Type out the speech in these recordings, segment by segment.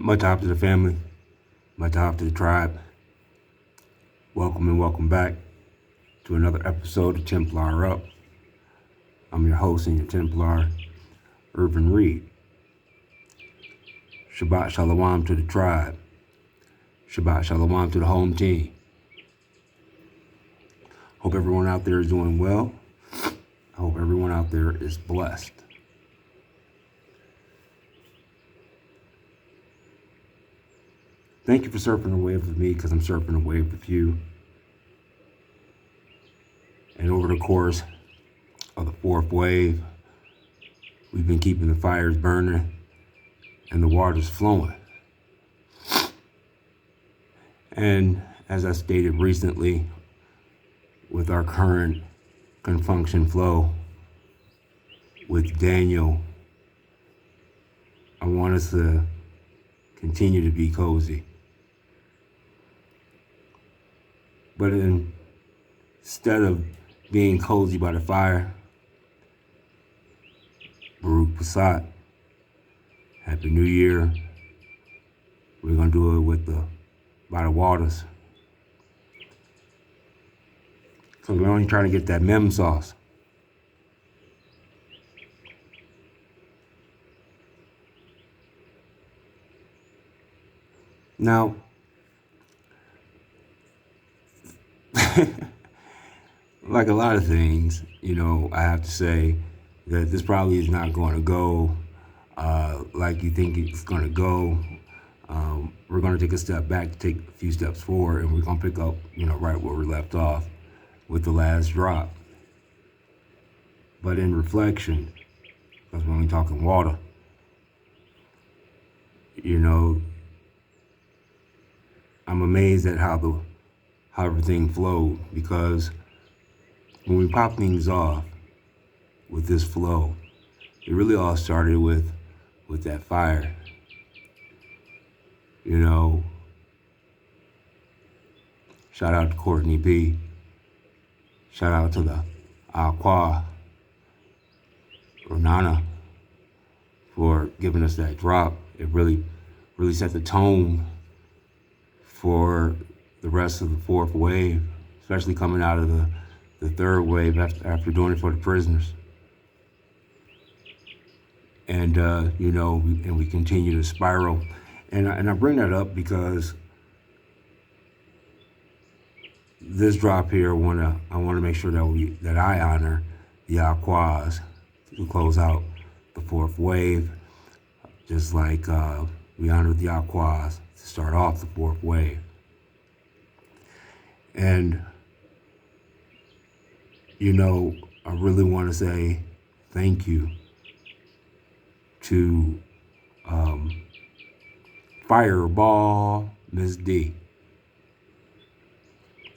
Much top to the family, much top to the tribe. Welcome and welcome back to another episode of Templar Up. I'm your host and your Templar, Irvin Reed. Shabbat Shalom to the tribe. Shabbat Shalom to the home team. Hope everyone out there is doing well. I hope everyone out there is blessed. Thank you for surfing the wave with me, because I'm surfing the wave with you. And over the course of the fourth wave, we've been keeping the fires burning and the waters flowing. And as I stated recently, with our current confunction flow with Daniel, I want us to continue to be cozy. But instead of being cozy by the fire, Baruch Passat, Happy New Year. We're gonna do it by the waters. So we're only trying to get that mem sauce. Now, like a lot of things, I have to say that this probably is not going to go like you think it's going to go. We're going to take a step back to take a few steps forward, and we're going to pick up, right where we left off with the last drop. But in reflection, because we're only talking water, I'm amazed at how everything flowed, because when we pop things off with this flow, it really all started with that fire. Shout out to Courtney B. Shout out to the Aqua Ronana for giving us that drop. It really set the tone for the rest of the fourth wave, especially coming out of the third wave after doing it for the prisoners. And, we continue to spiral. And I bring that up because this drop here, I want to make sure that I honor the Aquas to close out the fourth wave, just like we honored the Aquas to start off the fourth wave. And, I really want to say thank you to Fireball Miss D,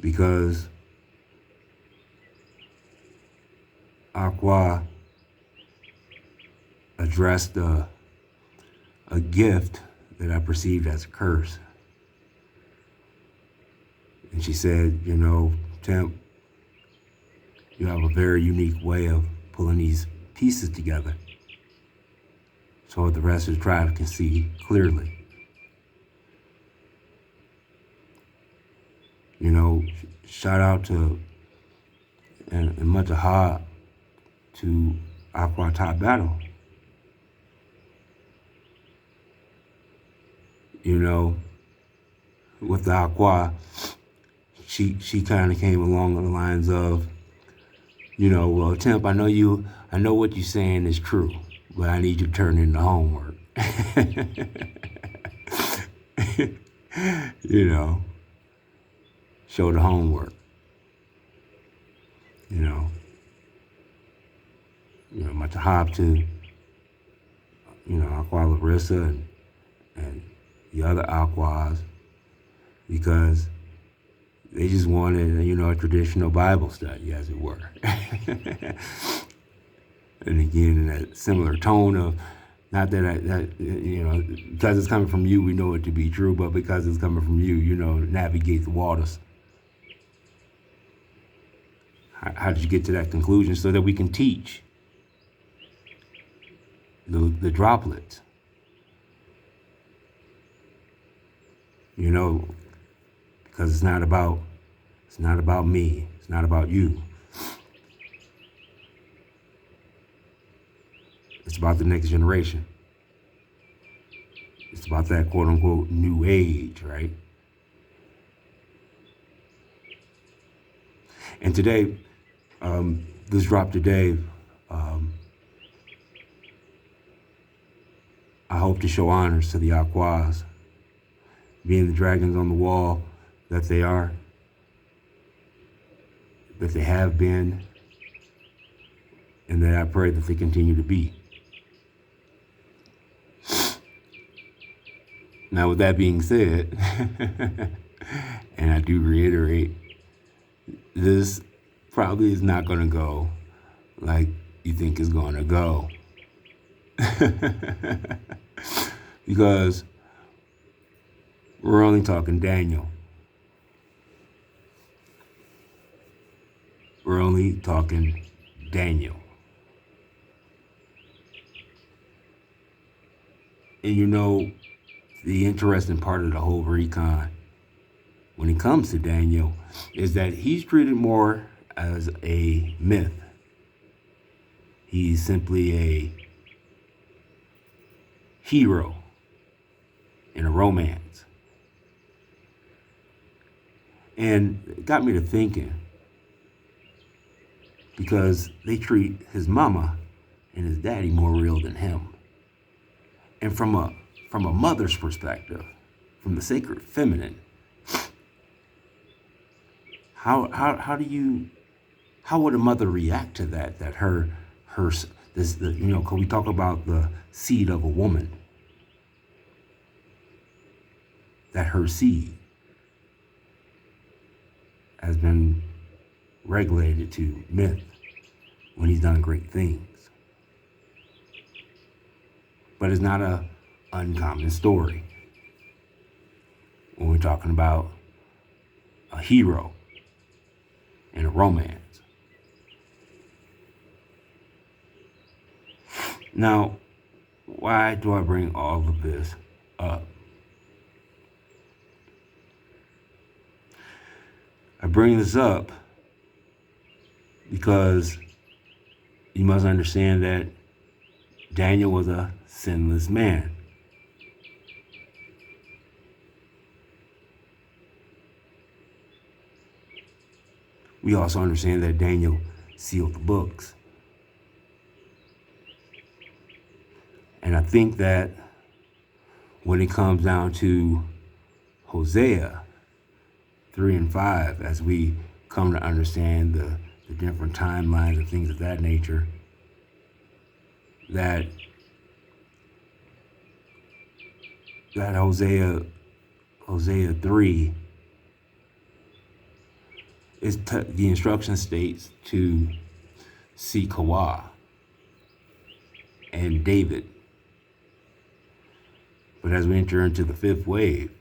because Aqua addressed a gift that I perceived as a curse. And she said, Temp, you have a very unique way of pulling these pieces together so the rest of the tribe can see clearly. Shout out to and much aha to Aqua Top Battle. With the Aqua, she kind of came along the lines of, well, Temp, I know what you're saying is true, but I need you to turn in the homework. Show the homework. Much hop to, Aqua Larissa and the other Aquas, because they just wanted, a traditional Bible study, as it were. And again, in that similar tone of, not that because it's coming from you, we know it to be true, but because it's coming from you, navigate the waters. How did you get to that conclusion so that we can teach the droplets? you know, because it's not about me. It's not about you. It's about the next generation. It's about that quote unquote new age, right? And today, this drop today, I hope to show honors to the Aquas, being the dragons on the wall that they are, that they have been, and that I pray that they continue to be. Now, with that being said, and I do reiterate, this probably is not going to go like you think it's going to go. Because we're only talking Daniel. We're only talking Daniel. And you know, the interesting part of the whole recon when it comes to Daniel is that he's treated more as a myth. He's simply a hero in a romance. And it got me to thinking, because they treat his mama and his daddy more real than him. And from a mother's perspective, from the sacred feminine, how would a mother react to that? That cause we talk about the seed of a woman, that her seed has been regulated to myth when he's done great things. But it's not a uncommon story when we're talking about a hero in a romance. Now, why do I bring all of this up? I bring this up because you must understand that Daniel was a sinless man. We also understand that Daniel sealed the books. And I think that when it comes down to Hosea 3 and 5, as we come to understand the different timelines and things of that nature, that Hosea 3 is the instruction states to seek Hawa and David. But as we enter into the fifth wave,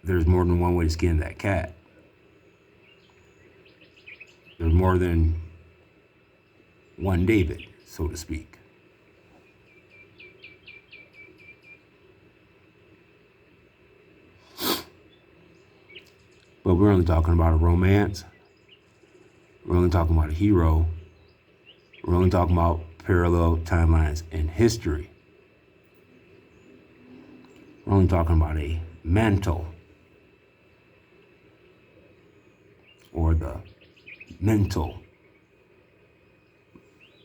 there's more than one way to skin that cat. There's more than one David, so to speak. But we're only talking about a romance. We're only talking about a hero. We're only talking about parallel timelines in history. We're only talking about a mantle, or the mental.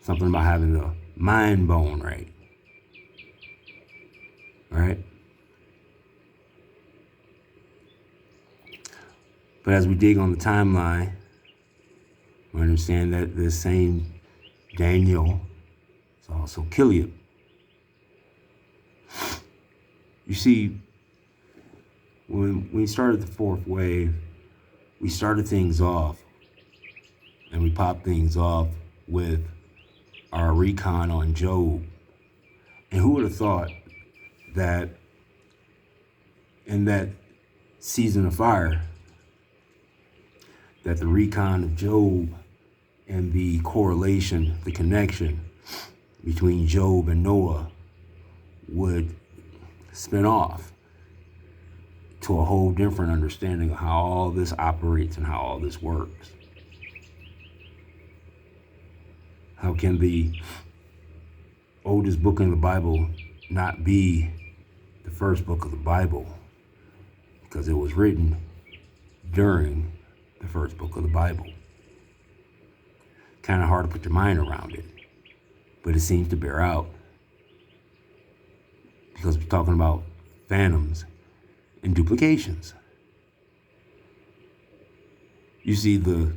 Something about having the mind bone right. Right? But as we dig on the timeline, we understand that this same Daniel is also Killian. You see, when we started the fourth wave, we started things off, and we popped things off with our recon on Job. And who would have thought that in that season of fire, that the recon of Job and the correlation, the connection between Job and Noah would spin off to a whole different understanding of how all this operates and how all this works. How can the oldest book in the Bible not be the first book of the Bible? Because it was written during the first book of the Bible. Kind of hard to put your mind around it, but it seems to bear out. Because we're talking about phantoms and duplications. You see the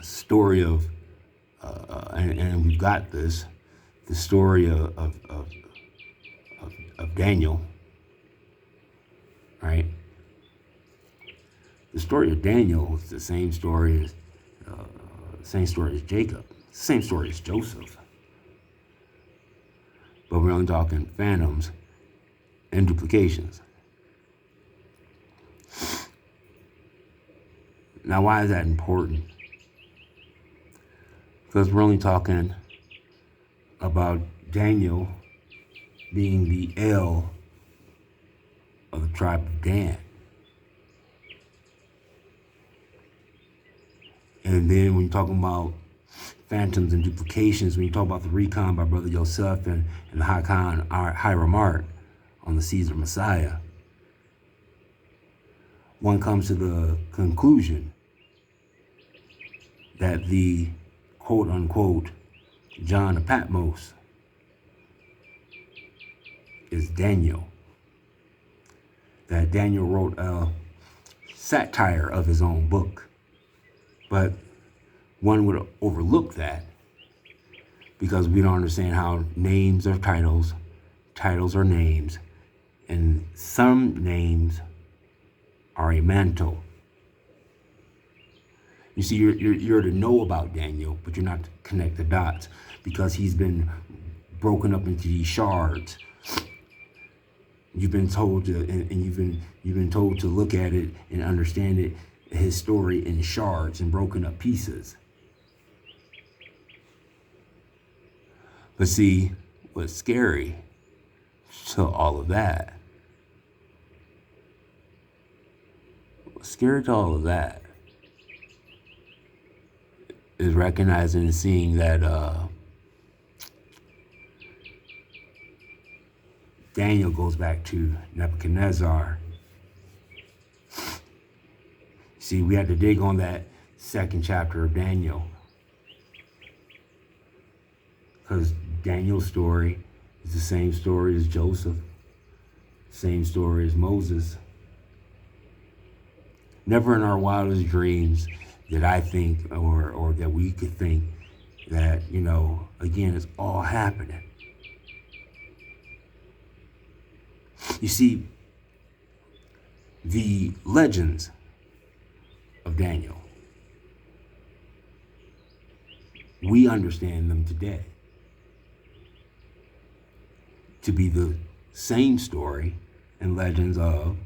story of, and we've got this, the story of Daniel, right? The story of Daniel is the same story as Jacob, same story as Joseph. But we're only talking phantoms and duplications. Now, why is that important? Because we're only talking about Daniel being the El of the tribe of Dan. And then when you're talking about phantoms and duplications, when you talk about the recon by Brother Yosef and the Hakon Hiramart on the Caesar Messiah, one comes to the conclusion that the quote-unquote John of Patmos is Daniel. That Daniel wrote a satire of his own book. But one would overlook that because we don't understand how names are titles, titles are names, and some names are a mantle. You see, you're to know about Daniel, but you're not to connect the dots because he's been broken up into these shards. You've been told to, and you've been told to look at it and understand it, his story in shards and broken up pieces. But see, what's scary to all of that? What's scary to all of that is recognizing and seeing that Daniel goes back to Nebuchadnezzar. See, we had to dig on that second chapter of Daniel, because Daniel's story is the same story as Joseph, same story as Moses. Never in our wildest dreams did I think, or that we could think that, again, it's all happening. You see, the legends of Daniel, we understand them today to be the same story and legends of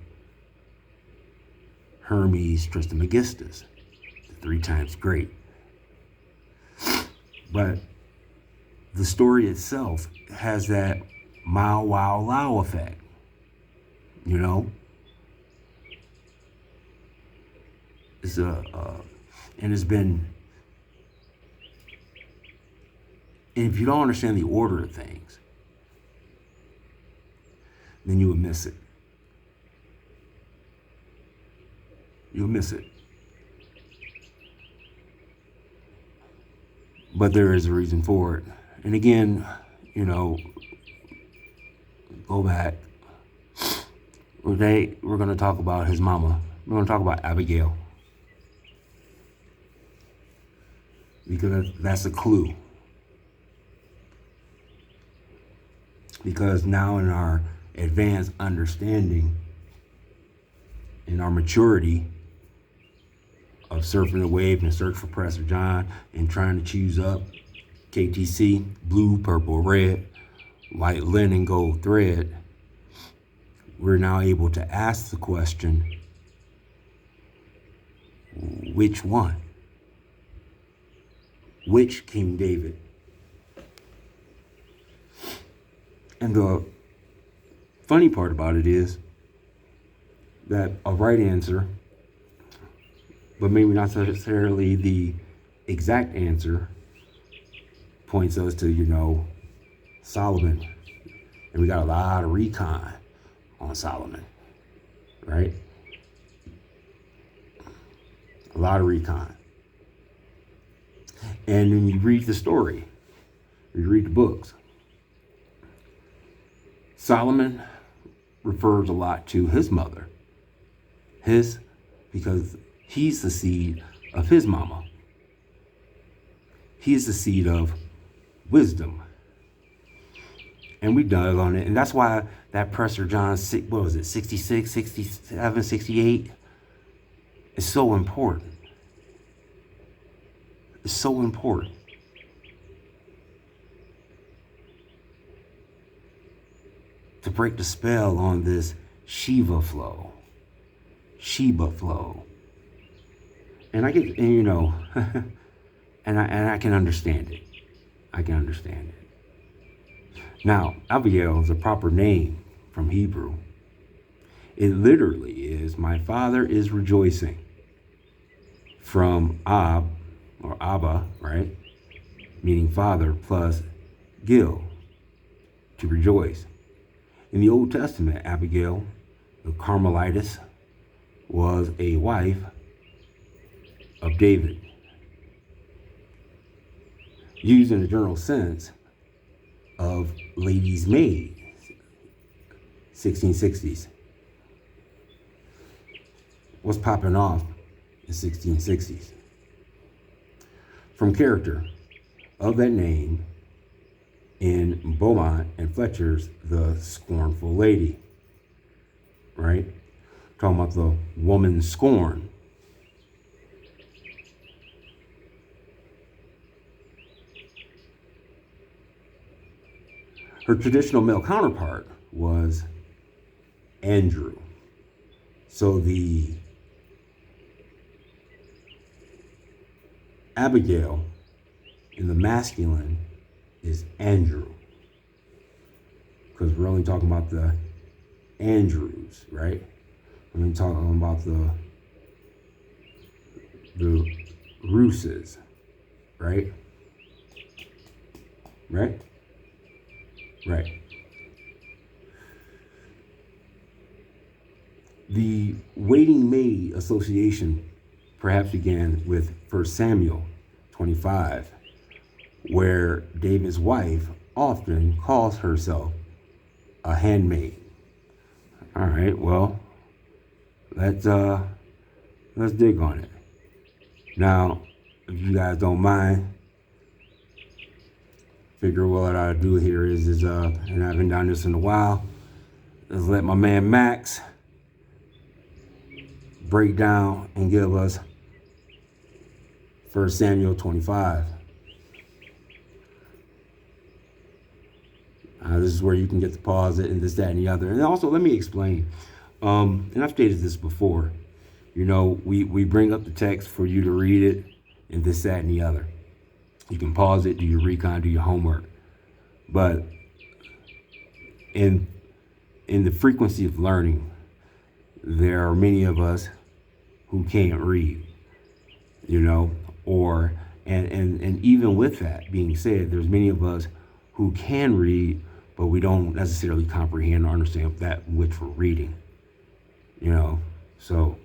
Hermes Trismegistus, the 3 times great. But the story itself has that Mao Wow Lao effect, It's and it's been, and if you don't understand the order of things, then you would miss it. You'll miss it. But there is a reason for it. And again, go back. Today, we're going to talk about his mama. We're going to talk about Abigail. Because that's a clue. Because now in our advanced understanding, in our maturity of surfing the wave and search for Pastor John and trying to choose up KTC, blue, purple, red, white linen, gold thread, we're now able to ask the question, which one? Which King David? And the funny part about it is, that a right answer, but maybe not necessarily the exact answer, points us to, Solomon. And we got a lot of recon on Solomon, right? A lot of recon. And then you read the story, you read the books. Solomon refers a lot to his mother. Because he's the seed of his mama. He's the seed of wisdom. And we dug on it. And that's why that Prester John, 66, 67, 68 is so important. It's so important. To break the spell on this Sheba flow. And I get, and I can understand it. Now, Abigail is a proper name from Hebrew. It literally is, my father is rejoicing. From Ab, or Abba, right? Meaning father, plus Gil, to rejoice. In the Old Testament, Abigail, the Carmelitess, was a wife of David. Used in a general sense of lady's maid, 1660s. What's popping off in 1660s? From character of that name in Beaumont and Fletcher's The Scornful Lady, right? Talking about the woman scorned. Her traditional male counterpart was Andrew. So the Abigail in the masculine is Andrew. Because we're only talking about the Andrews, right? We're only talking about the Rooses, right? Right? The waiting maid association perhaps began with 1 Samuel 25, where David's wife often calls herself a handmaid. All right, well, let's dig on it. Now, if you guys don't mind, figure what I do here is and I haven't done this in a while, is let my man Max break down and give us 1 Samuel 25. This is where you can get to pause it and this, that, and the other. And also, let me explain. And I've stated this before. We bring up the text for you to read it and this, that, and the other. You can pause it, do your recon, do your homework. But in the frequency of learning, there are many of us who can't read, and even with that being said, there's many of us who can read, but we don't necessarily comprehend or understand that which we're reading, So,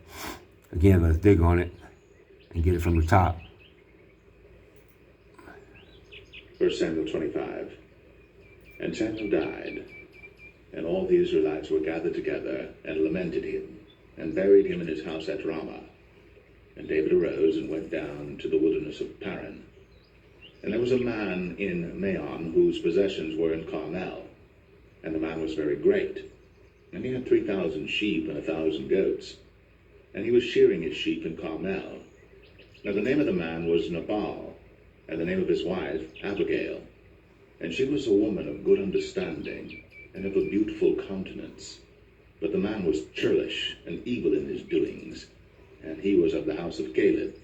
again, let's dig on it and get it from the top. 1 Samuel 25. And Samuel died, and all the Israelites were gathered together and lamented him, and buried him in his house at Ramah. And David arose and went down to the wilderness of Paran. And there was a man in Maon whose possessions were in Carmel, and the man was very great. And he had 3,000 sheep and 1,000 goats, and he was shearing his sheep in Carmel. Now the name of the man was Nabal, and the name of his wife Abigail. And she was a woman of good understanding, and of a beautiful countenance. But the man was churlish and evil in his doings, and he was of the house of Caleb.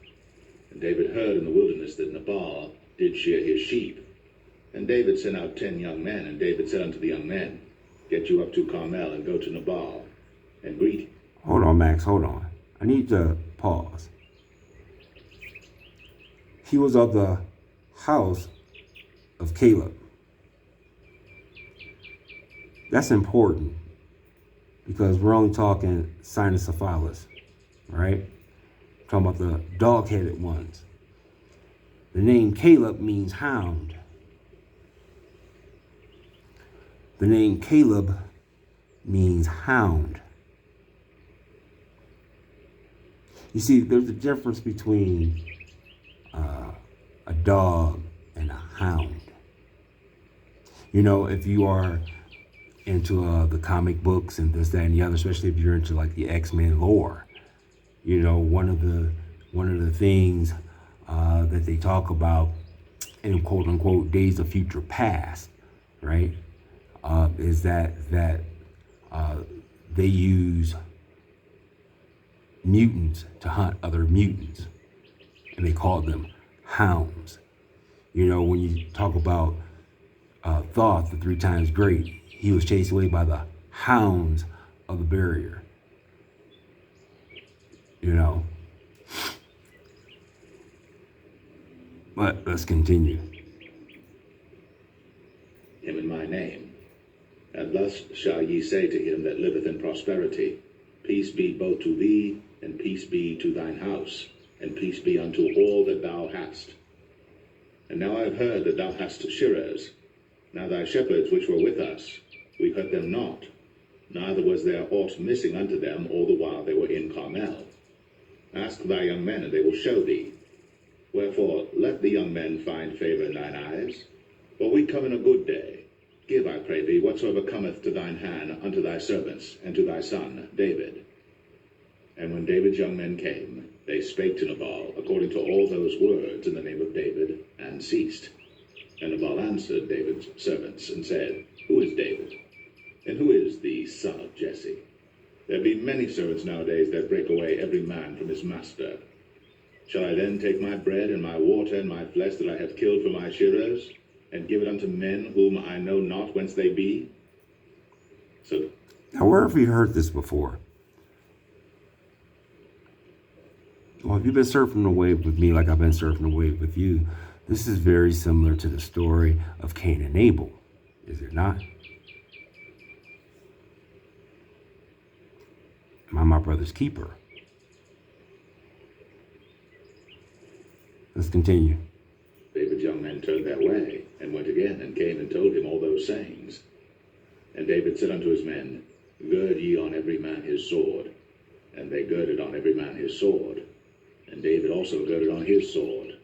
And David heard in the wilderness that Nabal did shear his sheep. And David sent out 10 young men, and David said unto the young men, Get you up to Carmel, and go to Nabal, and greet him. Hold on, Max, hold on. I need to pause. He was of the house of Caleb. That's important because we're only talking cynocephalus, right? Talking about the dog-headed ones. The name Caleb means hound. The name Caleb means hound. You see, there's a difference between a dog and a hound. You know, if you are into the comic books and this, that, and the other, especially if you're into like the X-Men lore, you know, one of the things that they talk about in quote unquote Days of Future Past, right, is that they use mutants to hunt other mutants, and they call them hounds. You know, when you talk about Thoth, the 3 times great, he was chased away by the hounds of the barrier. You know, but let's continue. Him in my name. And thus shall ye say to him that liveth in prosperity, Peace be both to thee, and peace be to thine house, and peace be unto all that thou hast. And now I have heard that thou hast shearers. Now thy shepherds which were with us, we hurt them not, neither was there aught missing unto them all the while they were in Carmel. Ask thy young men, and they will show thee. Wherefore let the young men find favor in thine eyes, for we come in a good day. Give, I pray thee, whatsoever cometh to thine hand unto thy servants, and to thy son David. And when David's young men came, they spake to Nabal according to all those words in the name of David, and ceased. And Nabal answered David's servants, and said, Who is David? And who is the son of Jesse? There be many servants nowadays that break away every man from his master. Shall I then take my bread and my water and my flesh that I have killed for my shearers, and give it unto men whom I know not whence they be? So Now, where have we heard this before? Well, if you've been surfing the wave with me like I've been surfing the wave with you, this is very similar to the story of Cain and Abel, is it not? Am I my brother's keeper? Let's continue. David's young men turned their way, and went again, and came and told him all those sayings. And David said unto his men, Gird ye on every man his sword. And they girded on every man his sword. And David also girded on his sword.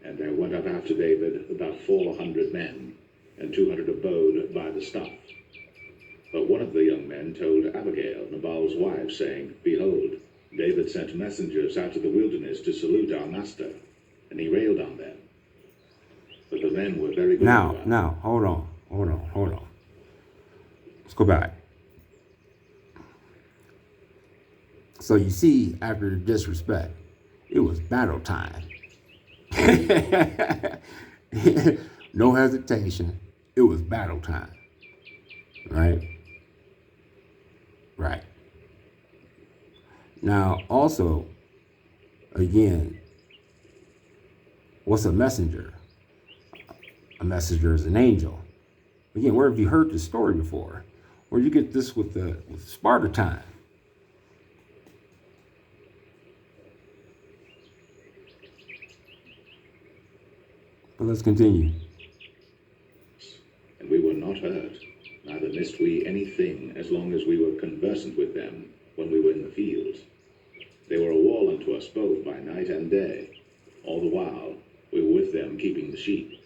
And there went up after David about 400 men, and 200 abode by the stuff. But one of the young men told Abigail, Nabal's wife, saying, Behold, David sent messengers out of the wilderness to salute our master. And he railed on them. But the men were very good. Now, hold on. Let's go back. So you see, after the disrespect, it was battle time. No hesitation. It was battle time. Right? Right. Now, also, again, what's a messenger? A messenger is an angel. Again, where have you heard this story before? Where you get this with Sparta time? But let's continue. And we were not hurt, neither missed we anything, as long as we were conversant with them when we were in the fields. They were a wall unto us both by night and day. All the while we were with them keeping the sheep.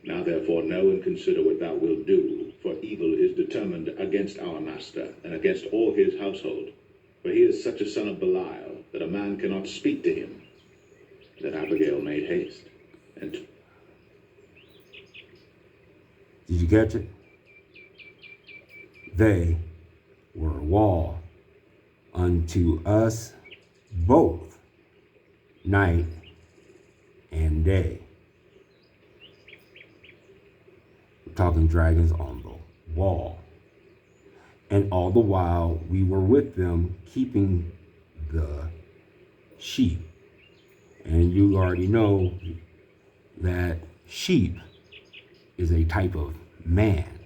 Now therefore know and consider what thou wilt do, for evil is determined against our master, and against all his household. For he is such a son of Belial, that a man cannot speak to him. Then Abigail made haste, and Did you catch it? They were a wall unto us both, night and day. We're talking dragons on the wall. And all the while, we were with them keeping the sheep. And you already know that sheep is a type of man.